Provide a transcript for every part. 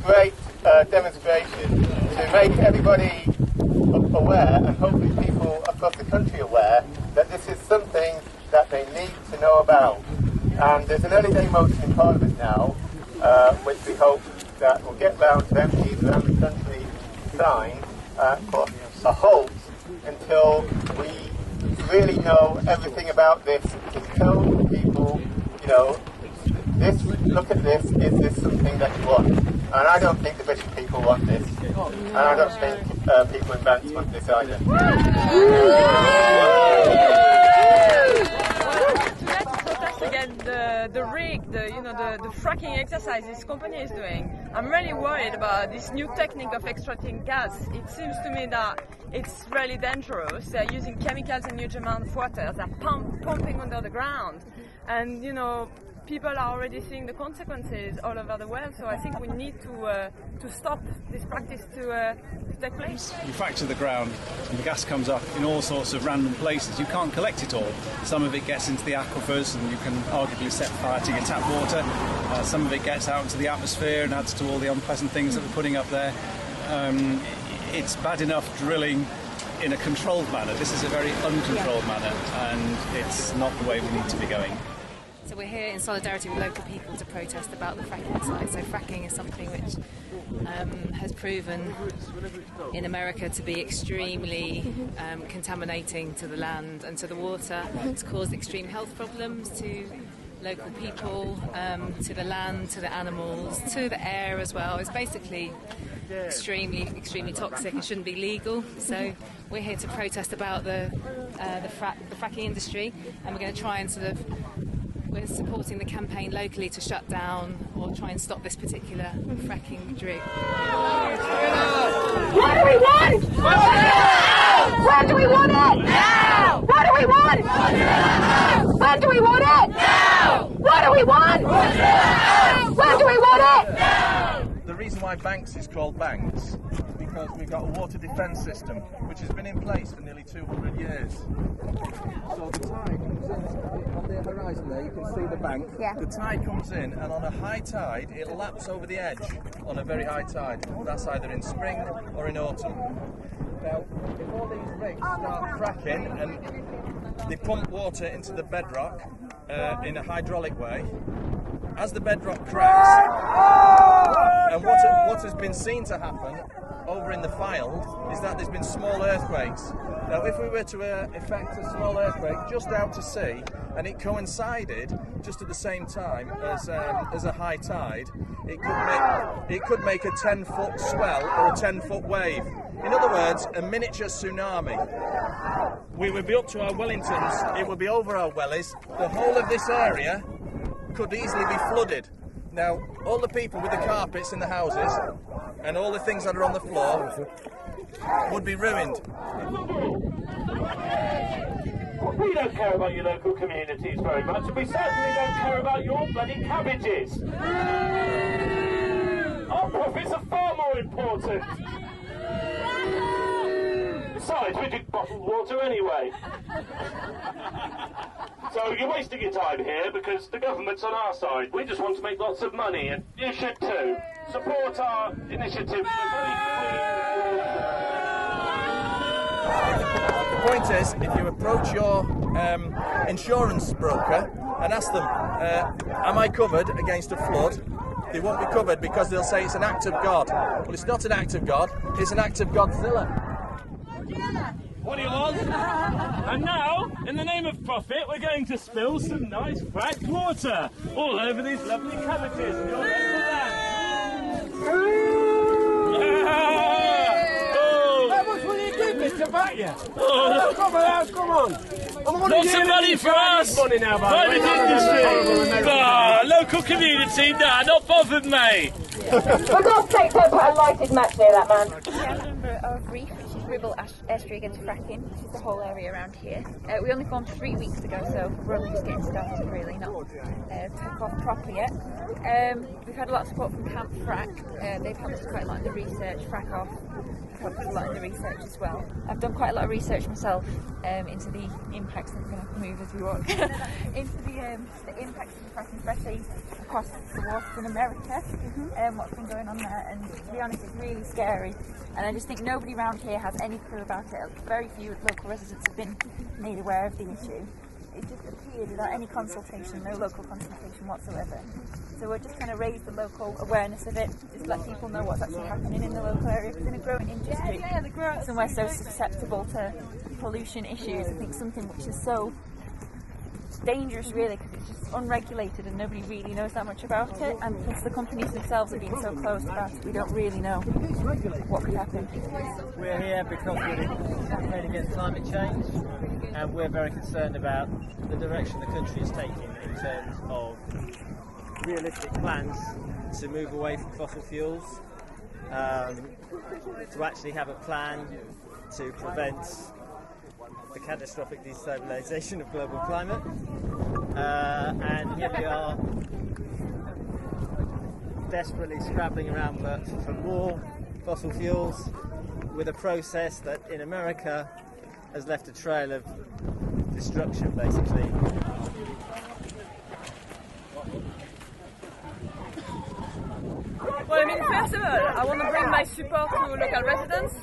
great demonstration to make everybody aware, and hopefully people across the country aware, that this is something that they need to know about. And there's an early day motion in Parliament now, which we hope that will get round to MPs around the country signed for a halt until we really know everything about this, to tell people, you know, this, look at this, is this something that you want? And I don't think the British people want this, and I don't think people in Vance want this either. Again, the rig, the fracking exercise this company is doing. I'm really worried about this new technique of extracting gas. It seems to me that it's really dangerous. They're using chemicals in huge amount of water. They're pumping under the ground, and people are already seeing the consequences all over the world. So I think we need to stop this practice to take place. You fracture the ground and the gas comes up in all sorts of random places. You can't collect it all. Some of it gets into the aquifers and you can arguably set fire to your tap water. Some of it gets out into the atmosphere and adds to all the unpleasant things that we're putting up there. It's bad enough drilling in a controlled manner. This is a very uncontrolled manner, and it's not the way we need to be going. So we're here in solidarity with local people to protest about the fracking site. So fracking is something which has proven in America to be extremely contaminating to the land and to the water. It's caused extreme health problems to local people, to the land, to the animals, to the air as well. It's basically extremely toxic and shouldn't be legal. So we're here to protest about the fracking industry, and we're going to try and we're supporting the campaign locally to shut down or try and stop this particular fracking rig. What do we want? When do we want it? Now! What do we want? When do we want it? Now! What do we want? When do we want it? Now! The reason why Banks is called Banks is because we've got a water defence system which has been in place for nearly 200 years. So the tide comes in on the horizon there, you can see the bank. Yeah. The tide comes in, and on a high tide it laps over the edge on a very high tide. That's either in spring or in autumn. Now, before these rigs start fracking and they pump water into the bedrock in a hydraulic way, as the bedrock cracks, and what has been seen to happen over in the Fylde is that there's been small earthquakes. Now, if we were to effect a small earthquake just out to sea, and it coincided just at the same time as a high tide, it could make a 10-foot swell or a 10-foot wave. In other words, a miniature tsunami. We would be up to our Wellingtons, it would be over our wellies. The whole of this area could easily be flooded. Now, all the people with the carpets in the houses and all the things that are on the floor would be ruined. We don't care about your local communities very much, and we certainly don't care about your bloody cabbages. Our profits are far more important. Besides, we drink bottled water anyway. So you're wasting your time here because the government's on our side. We just want to make lots of money, and you should too. Support our initiative. The point is, if you approach your insurance broker and ask them, am I covered against a flood? They won't be covered because they'll say it's an act of God. Well, it's not an act of God, it's an act of Godzilla. What do you want? And now, in the name of profit, we're going to spill some nice fracked water all over these lovely cabbages in your local land. How much will you give me to back you? Oh, come on. Lots of money for us! Private industry! Local community, nah, not bothered, mate! For God's sake, don't put a lighted match near that man. Yeah, I'm a member of Reef, which is Ribble Estuary Against Fracking, which is the whole area around here. We only formed 3 weeks ago, so we're only just getting started really, not took off properly yet. We've had a lot of support from Camp Frack. They've helped us quite a lot in the research, Frack Off, helps a lot in the research as well. I've done quite a lot of research myself into the impacts. I'm going to move as we walk into the impacts of fracking, especially across the waters in America, what's been going on there. And to be honest, it's really scary. And I just think nobody around here has any clue about it. Very few local residents have been made aware of the issue. It just appeared without any consultation, no local consultation whatsoever. So we're just trying to raise the local awareness of it, just let people know what's actually happening in the local area. Because in a growing industry, somewhere so susceptible to pollution issues, I think something which is so dangerous really, because it's just unregulated and nobody really knows that much about it, and plus the companies themselves are being so closed about it, we don't really know what could happen. We're here because we're campaigning against climate change, and we're very concerned about the direction the country is taking in terms of realistic plans to move away from fossil fuels, to actually have a plan to prevent the catastrophic destabilisation of global climate, and here we are desperately scrabbling around for more fossil fuels with a process that in America has left a trail of destruction basically. Well, I mean, first of all, I want to bring my support to local residents.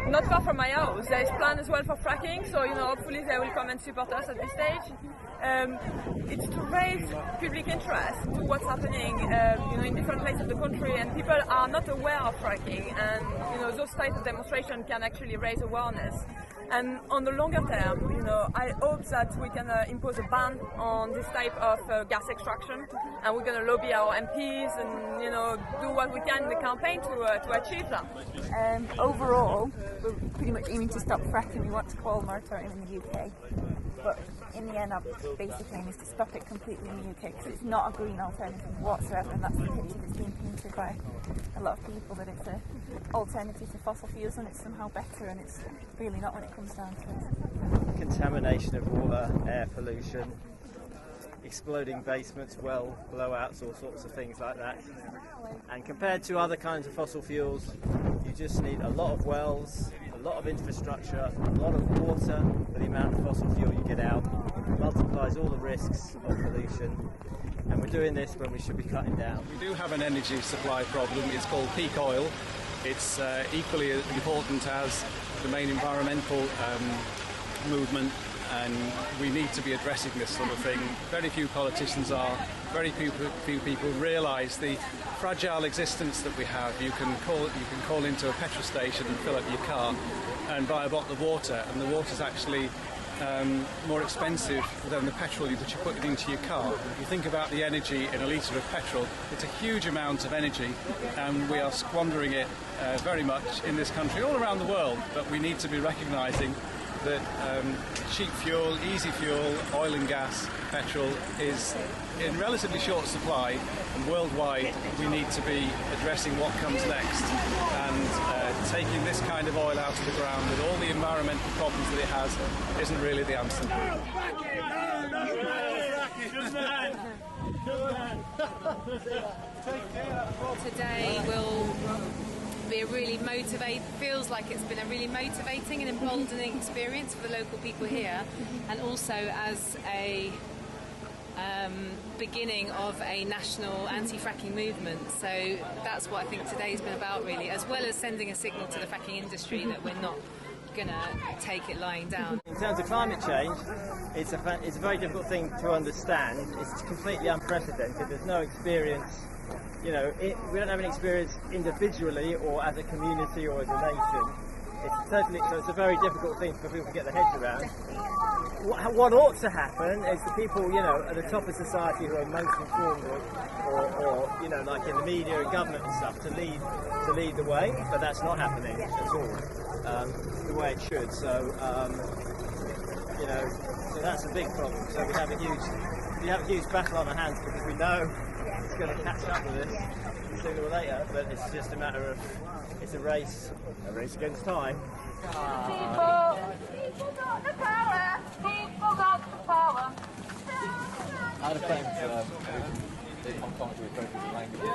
Not far from my house, there is plan as well for fracking, so hopefully they will come and support us at this stage. It's to raise public interest to what's happening, in different places of the country, and people are not aware of fracking, and those types of demonstrations can actually raise awareness. And on the longer term, I hope that we can impose a ban on this type of gas extraction, and we're going to lobby our MPs and do what we can in the campaign to achieve that. Overall, we're pretty much aiming to stop fracking. We want to call a moratorium in the UK, but in the end our basic aim is to stop it completely in the UK, because it's not a green alternative whatsoever, and that's the picture that's being painted by a lot of people, that it's an alternative to fossil fuels and it's somehow better, and it's really not when it comes down to it. Contamination of water, air pollution, exploding basements, well blowouts, all sorts of things like that. And compared to other kinds of fossil fuels, you just need a lot of wells, a lot of infrastructure, a lot of water for the amount of fossil fuel you get out. It multiplies all the risks of pollution. And we're doing this when we should be cutting down. We do have an energy supply problem. It's called peak oil. It's equally as important as the main environmental movement, and we need to be addressing this sort of thing. Very few politicians are, very few people realise the fragile existence that we have. You can call into a petrol station and fill up your car and buy a bottle of water, and the water's actually more expensive than the petrol that you put into your car. If you think about the energy in a litre of petrol, it's a huge amount of energy, and we are squandering it very much in this country, all around the world. But we need to be recognising that cheap fuel, easy fuel, oil and gas, petrol is in relatively short supply, and worldwide we need to be addressing what comes next, and taking this kind of oil out of the ground with all the environmental problems that it has isn't really the answer. Today will be a really feels like it's been a really motivating and emboldening experience for the local people here, and also as a beginning of a national anti-fracking movement. So that's what I think today's been about, really, as well as sending a signal to the fracking industry that we're not going to take it lying down. In terms of climate change, it's a very difficult thing to understand. It's completely unprecedented. There's no experience. We don't have any experience individually or as a community or as a nation. So it's a very difficult thing for people to get their heads around. What ought to happen is the people, at the top of society who are most informed, or like in the media and government and stuff, to lead the way. But that's not happening at all, the way it should. So so that's a big problem. So we have a huge battle on our hands, because we know it's going to catch up with us sooner or later, but it's just a matter of, it's a race against time. People got the power. People got the power. I had a friend, I'm trying to refer to the language.